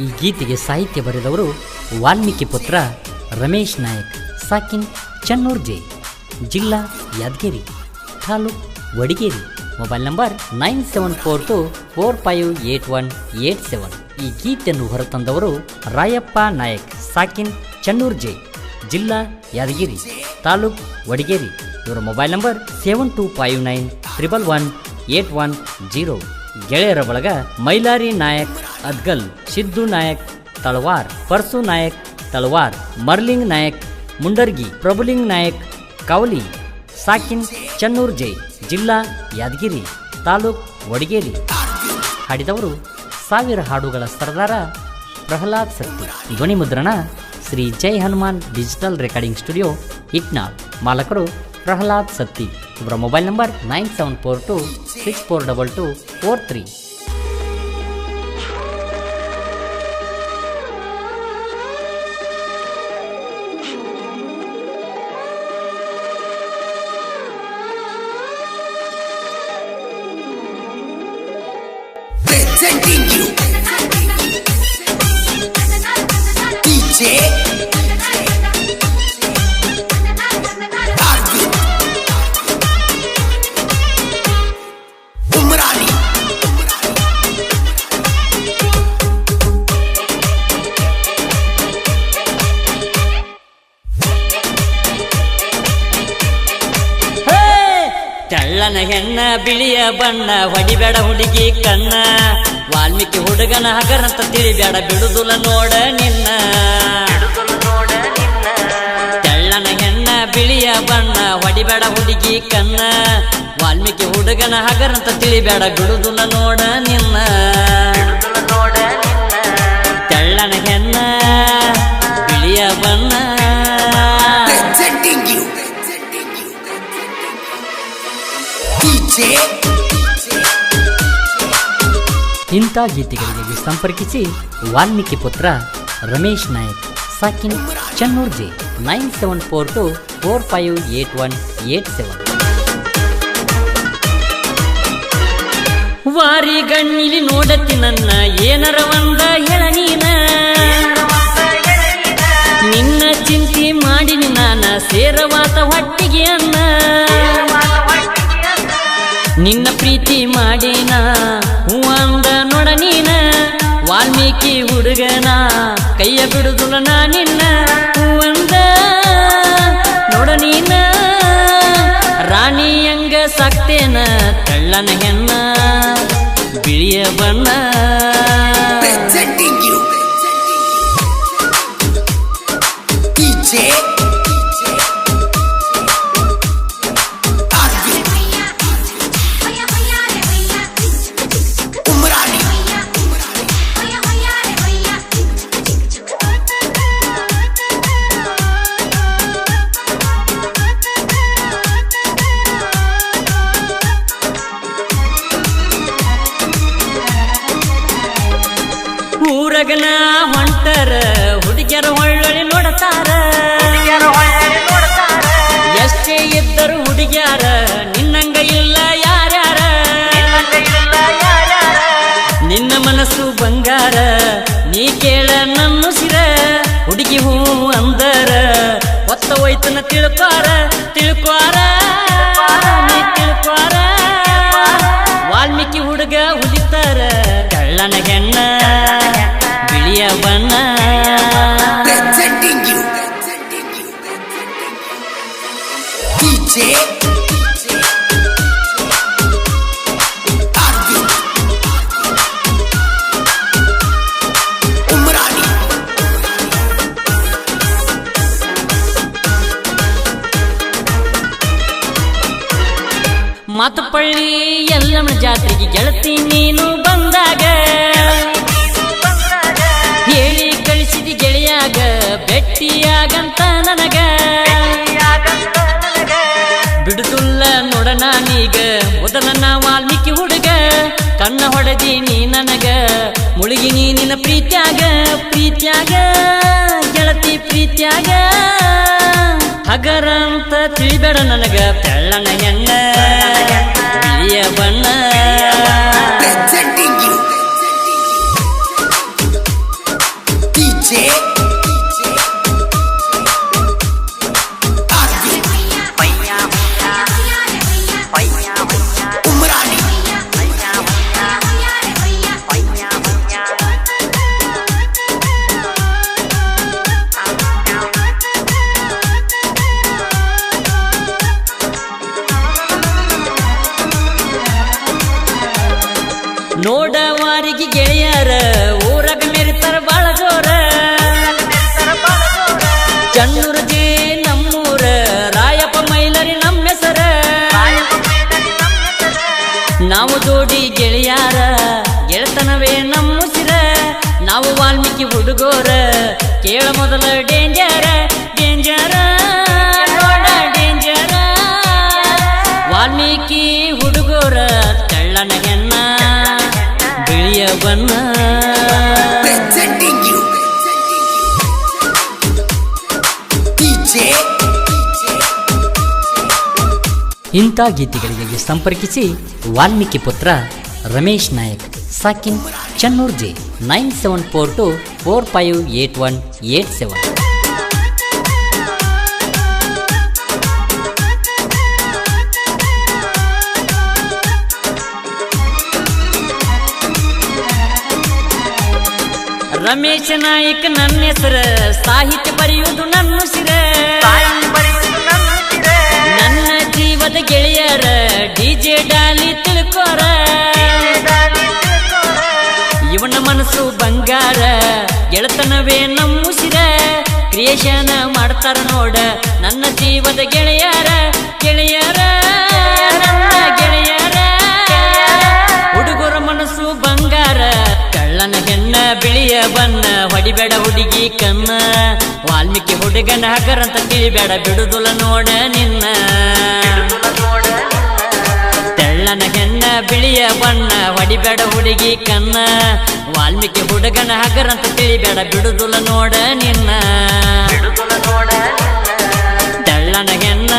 ಈ ಗೀತೆಗೆ ಸಾಹಿತ್ಯ ಬರೆದವರು ವಾಲ್ಮೀಕಿ ಪುತ್ರ ರಮೇಶ್ ನಾಯಕ್, ಸಾಕಿನ್ ಚನ್ನೂರ್ ಜೆ, ಜಿಲ್ಲಾ ಯಾದಗಿರಿ, ತಾಲೂಕ್ ವಡಿಗೇರಿ. Mobile number 9742458187. ಈ ಗೀತೆಯನ್ನು ಹೊರತಂದವರು ರಾಯಪ್ಪ ನಾಯಕ್, ಸಾಕಿನ್ ಚನ್ನೂರ್ ಜೆ, ಜಿಲ್ಲಾ ಯಾದಗಿರಿ, ತಾಲೂಕ್ ವಡಿಗೇರಿ. ಇವರ ಮೊಬೈಲ್ ನಂಬರ್ 7259111810. ಗೆಳೆಯರ ಬಳಗ ಮೈಲಾರಿ ನಾಯಕ್ ಅದ್ಗಲ್, ಸಿದ್ದು ನಾಯಕ್ ತಳವಾರ್, ಪರ್ಸು ನಾಯಕ್ ತಳವಾರ್, ಮರ್ಲಿಂಗ್ ನಾಯಕ್ ಮುಂಡರ್ಗಿ, ಪ್ರಭುಲಿಂಗ್ ನಾಯಕ್ ಕಾವಲಿ, ಸಾಕಿನ್ ಚನ್ನೂರ್ ಜೈ, ಜಿಲ್ಲಾ ಯಾದಗಿರಿ, ತಾಲೂಕ್ ವಡಿಗೇರಿ. ಹಾಡಿದವರು 1000 ಹಾಡುಗಳ ಸರದಾರ ಪ್ರಹ್ಲಾದ್ ಸತ್ತಿ. ಧ್ವನಿ ಮುದ್ರಣ Shri Jai Hanuman digital recording studio, Itnal. ಮಾಲಕರು ಪ್ರಹ್ಲಾದ್ ಸತ್ತಿ. ಇವರ mobile number 9742642243. Presenting you DJ Arvind Umrani. ತೆಳ್ಳನ ಹೆಣ್ಣ ಬಿಳಿಯ ಬಣ್ಣ ಹೊಡಿಬೇಡ ಹುಡುಗಿ ಕಣ್ಣ, ವಾಲ್ಮೀಕಿ ಹುಡುಗನ ಹಗರಂತ ತಿಳಿಬೇಡ ಬಿಡುದುಲ ನೋಡ ನಿನ್ನ. ತೆಳ್ಳನ ಹೆಣ್ಣ ಬಿಳಿಯ ಬಣ್ಣ ಹೊಡಿಬೇಡ ಹುಡುಗಿ ಕಣ್ಣ, ವಾಲ್ಮೀಕಿ ಹುಡುಗನ ಹಗರಂತ ತಿಳಿಬೇಡ ಬಿಡುದುಲ ನೋಡ ನಿನ್ನ. ತೆಳ್ಳನ ಹೆಣ್ಣ ಬಿಳಿಯ ಬಣ್ಣ. Presenting you DJ ಇಂಥ ಗೀತೆಗಳಿಗೆ ಸಂಪರ್ಕಿಸಿ ವಾಲ್ಮೀಕಿ ಪುತ್ರ ರಮೇಶ್ ನಾಯಕ್, ಸಾಕಿನ್ ಚನ್ನೂರ್ ಜೆ, 9742458187. ವಾರಿ ಗಣ್ಣಿಲಿ ನೋಡತಿ ನನ್ನ ಏನರ ಒಂದ ಹೇಳ ನೀನ, ನಿನ್ನ ಚಿಂತೆ ಮಾಡಿನಿ ನಾನ ಸೇರವಾತ ಹೊಟ್ಟಿಗೆ ಅನ್ನ. ನಿನ್ನ ಪ್ರೀತಿ ಮಾಡಿನ ಹೂವಂದ ನೋಡ ನೀನ, ವಾಲ್ಮೀಕಿ ಹುಡುಗನ ಕೈಯ ಬಿಡುದುಲ ನಾ ನಿನ್ನ. ಹೂವಂದ ನೋಡ ನೀನ ರಾಣಿಯಂಗ ಸಾಕ್ತೇನ, ತೆಳ್ಳನ ಹೆಣ್ಣ ಬಿಳಿಯ ಬಣ್ಣ. Presenting you DJ Arvind Umrani. ಊರಗನ ಹೊಂಟರ ಹುಡುಗಿಯರ ಒಳ್ಳೊಳ್ಳೆ ನೋಡತಾರ, ಎಷ್ಟೇ ಇದ್ದರು ಹುಡುಗ್ಯಾರ ನಿನ್ನಂಗ ಇಲ್ಲ ಯಾರ್ಯಾರ. ನಿನ್ನ ಮನಸ್ಸು ಬಂಗಾರ ನೀ ಕೇಳ ನನ್ನುಸಿರ, ಹುಡುಗಿ ಹೂ ಅಂದರ ಹೊತ್ತ ಹೋಯ್ತನ ತಿಳ್ಕೋರ ತಿಳ್ಕೋರ ನೀ ತಿಳ್ಕೋರ. ವಾಲ್ಮೀಕಿ ಹುಡುಗ ಹುಲಿತಾರ, ಕಳ್ಳನ ಹೆಣ್ಣ ಬಿಳಿಯ ಬಣ್ಣ. Presenting you DJ Arvind Umrani. ಮಾತುಪಳ್ಳಿ Yellamma ಜಾತ್ರೆಗೆ ಗೆಳತಿ ನೀನು ಬಂದಾಗ, ಹೇಳಿ ಕಳಿಸಿದಿ ಗೆಳೆಯಾಗ ಭೆಟ್ಟಿಯಾಗಂತ ನನಗ. ಬಿಡುದುಲ್ಲ ನೋಡ ನಾನೀಗ ಮೊದಲನ ವಾಲ್ಮೀಕಿ ಹುಡುಗ, ಕಣ್ಣ ಹೊಡೆದಿ ನೀ ನನಗ ಮುಳುಗಿ ನೀ ನಿನ್ನ ಪ್ರೀತ್ಯಾಗ. ಪ್ರೀತ್ಯಾಗ ಗೆಳತಿ ಪ್ರೀತ್ಯಾಗ ಹಗರ ಅಂತ ತಿಳಿಬೇಡ ನನಗ, ತೆಳ್ಳನ ಹೆಣ್ಣ ಬಿಳಿಯ ಬಣ್ಣ. Presenting you ನಾವು ವಾಲ್ಮೀಕಿ ಹುಡುಗೋರ ಕೇಳ ಮೊದಲ ಡೇಂಜರ ಡೇಂಜರ ನೋಡ ಡೇಂಜರ ವಾಲ್ಮೀಕಿ ಹುಡುಗೋರ ತೆಳ್ಳನ ಹೆಣ್ಣ ಬಿಳಿಯ ಬಣ್ಣ Presenting you DJ ಇಂಥ ಗೀತೆಗಳಿಗೆ ಸಂಪರ್ಕಿಸಿ ವಾಲ್ಮೀಕಿ ಪುತ್ರ ರಮೇಶ್ ನಾಯಕ್ ಸಾಕಿನ್ ಚನ್ನೂರ್ ಜೆ 9742458187. ರಮೇಶ್ ನಾಯಕ್ ನನ್ನ ಹೆಸರ ಸಾಹಿತ್ಯ ಬರೆಯುವುದು ನನ್ನ ಉಸಿರ ನನ್ನ ಜೀವದ ಗೆಳೆಯರ ಡಿಜೆ ಡಾಲಿ ತಿಳ್ಕೋರ ಇವನ ಮನಸ್ಸು ಬಂಗಾರ ಗೆಳತನವೇ ನಮ್ಮುಸಿರ ಕ್ರಿಯೇಷನ್ ಮಾಡ್ತಾರ ನೋಡ ನನ್ನ ಜೀವದ ಗೆಳೆಯರ ಗೆಳೆಯರ ನನ್ನ ಗೆಳೆಯರ ಹುಡುಗರ ಮನಸ್ಸು ಬಂಗಾರ ಕಳ್ಳನ ಹೆಣ್ಣ ಬಿಳಿಯ ಬಣ್ಣ ಹೊಡಿಬೇಡ ಹುಡುಗಿ ಕನ್ನ ವಾಲ್ಮೀಕಿ ಹುಡುಗನ ಹಗರಂತ ತಿಳಿಬೇಡ ಬಿಡುದುಲ ನೋಡ ನಿನ್ನ ತೆಳ್ಳನ ಹೆಣ್ಣ ಬಿಳಿಯ ಬಣ್ಣ ಹೊಡಿಬೇಡ ಹುಡುಗಿ ಕನ್ನ ವಾಲ್ಮೀಕಿ ಹುಡುಗನ ಹಗರಂತ ತಿಳಿಬೇಡ ಬಿಡುದುಲ ನೋಡ ನಿನ್ನ ತೆಳ್ಳನ ಹೆಣ್ಣ